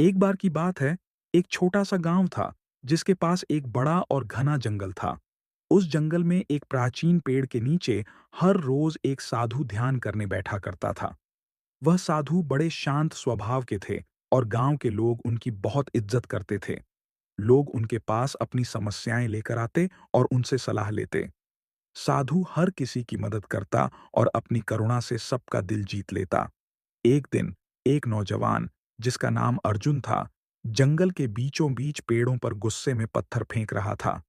एक बार की बात है, एक छोटा सा गांव था जिसके पास एक बड़ा और घना जंगल था। उस जंगल में एक प्राचीन पेड़ के नीचे हर रोज एक साधु ध्यान करने बैठा करता था। वह साधु बड़े शांत स्वभाव के थे और गांव के लोग उनकी बहुत इज्जत करते थे। लोग उनके पास अपनी समस्याएं लेकर आते और उनसे सलाह लेते। साधु हर किसी की मदद करता और अपनी करुणा से सबका दिल जीत लेता। एक दिन एक नौजवान, जिसका नाम अर्जुन था, जंगल के बीचों बीच पेड़ों पर गुस्से में पत्थर फेंक रहा था।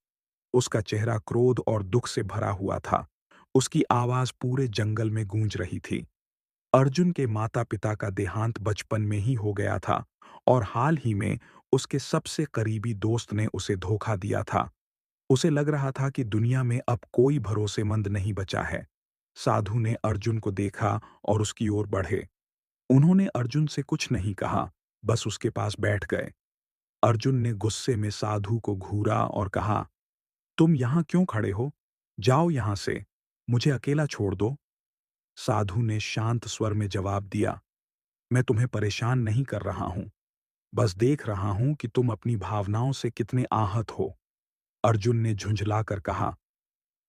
उसका चेहरा क्रोध और दुख से भरा हुआ था। उसकी आवाज पूरे जंगल में गूंज रही थी। अर्जुन के माता-पिता का देहांत बचपन में ही हो गया था और हाल ही में उसके सबसे करीबी दोस्त ने उसे धोखा दिया था। उसे लग रहा था कि दुनिया में अब कोई भरोसेमंद नहीं बचा है। साधु ने अर्जुन को देखा और उसकी ओर बढ़े। उन्होंने अर्जुन से कुछ नहीं कहा, बस उसके पास बैठ गए। अर्जुन ने गुस्से में साधु को घूरा और कहा, तुम यहाँ क्यों खड़े हो? जाओ यहाँ से, मुझे अकेला छोड़ दो। साधु ने शांत स्वर में जवाब दिया, मैं तुम्हें परेशान नहीं कर रहा हूं, बस देख रहा हूं कि तुम अपनी भावनाओं से कितने आहत हो। अर्जुन ने झुंझलाकर कहा,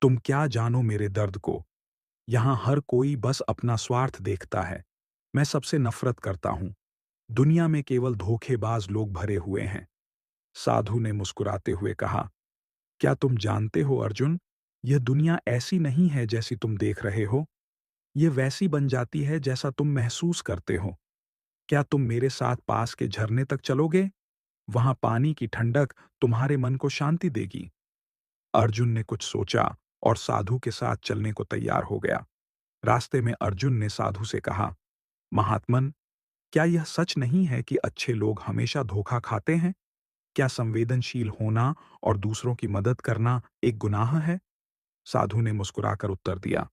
तुम क्या जानो मेरे दर्द को? यहाँ हर कोई बस अपना स्वार्थ देखता है। मैं सबसे नफरत करता हूं। दुनिया में केवल धोखेबाज लोग भरे हुए हैं। साधु ने मुस्कुराते हुए कहा, क्या तुम जानते हो अर्जुन, यह दुनिया ऐसी नहीं है जैसी तुम देख रहे हो। यह वैसी बन जाती है जैसा तुम महसूस करते हो। क्या तुम मेरे साथ पास के झरने तक चलोगे? वहां पानी की ठंडक तुम्हारे मन को शांति देगी। अर्जुन ने कुछ सोचा और साधु के साथ चलने को तैयार हो गया। रास्ते में अर्जुन ने साधु से कहा, महात्मन, क्या यह सच नहीं है कि अच्छे लोग हमेशा धोखा खाते हैं? क्या संवेदनशील होना और दूसरों की मदद करना एक गुनाह है? साधु ने मुस्कुराकर उत्तर दिया,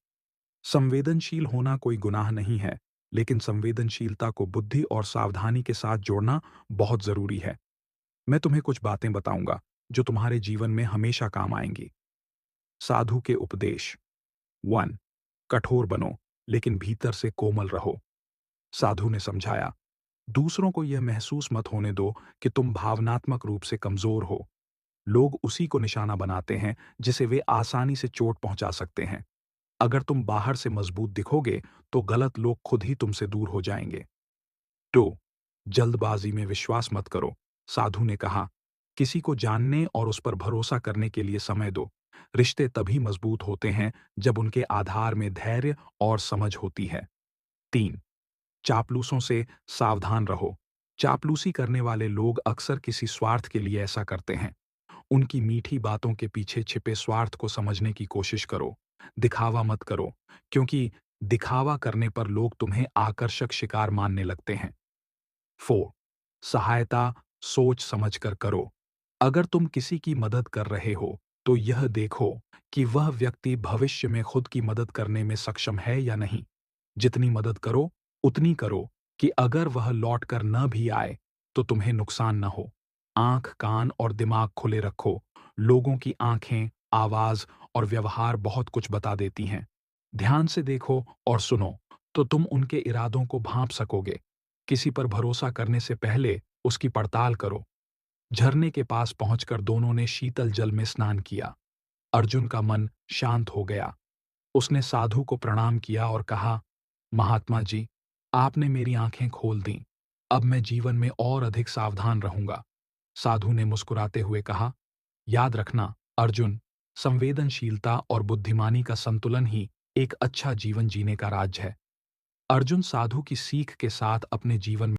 संवेदनशील होना कोई गुनाह नहीं है, लेकिन संवेदनशीलता को बुद्धि और सावधानी के साथ जोड़ना बहुत जरूरी है। मैं तुम्हें कुछ बातें बताऊंगा जो तुम्हारे जीवन में हमेशा काम आएंगी। साधु के उपदेश। 1. कठोर बनो, लेकिन भीतर से कोमल रहो। साधु ने समझाया, दूसरों को यह महसूस मत होने दो कि तुम भावनात्मक रूप से कमजोर हो। लोग उसी को निशाना बनाते हैं जिसे वे आसानी से चोट पहुंचा सकते हैं। अगर तुम बाहर से मजबूत दिखोगे, तो गलत लोग खुद ही तुमसे दूर हो जाएंगे। 2. जल्दबाजी में विश्वास मत करो। साधु ने कहा, किसी को जानने और उस पर भरोसा करने के लिए समय दो। रिश्ते तभी मजबूत होते हैं जब उनके आधार में धैर्य और समझ होती है। 3. चापलूसों से सावधान रहो। चापलूसी करने वाले लोग अक्सर किसी स्वार्थ के लिए ऐसा करते हैं। उनकी मीठी बातों के पीछे छिपे स्वार्थ को समझने की कोशिश करो। दिखावा मत करो, क्योंकि दिखावा करने पर लोग तुम्हें आकर्षक शिकार मानने लगते हैं। 4. सहायता सोच समझकर करो। अगर तुम किसी की मदद कर रहे हो, तो यह देखो कि वह व्यक्ति भविष्य में खुद की मदद करने में सक्षम है या नहीं। जितनी मदद करो, उतनी करो कि अगर वह लौट कर न भी आए, तो तुम्हें नुकसान न हो। आंख, कान और दिमाग खुले रखो। लोगों की आंखें, आवाज और व्यवहार बहुत कुछ बता देती हैं। ध्यान से देखो और सुनो, तो तुम उनके इरादों को भांप सकोगे। किसी पर भरोसा करने से पहले उसकी पड़ताल करो। झरने के पास पहुंचकर दोनों ने शीतल जल में स्नान किया। अर्जुन का मन शांत हो गया। उसने साधु को प्रणाम किया और कहा, महात्मा जी, आपने मेरी आंखें खोल दी। अब मैं जीवन में और अधिक सावधान रहूंगा। साधु ने मुस्कुराते हुए कहा, याद रखना अर्जुन, संवेदनशीलता और बुद्धिमानी का संतुलन ही एक अच्छा जीवन जीने का राज है। अर्जुन साधु की सीख के साथ अपने जीवन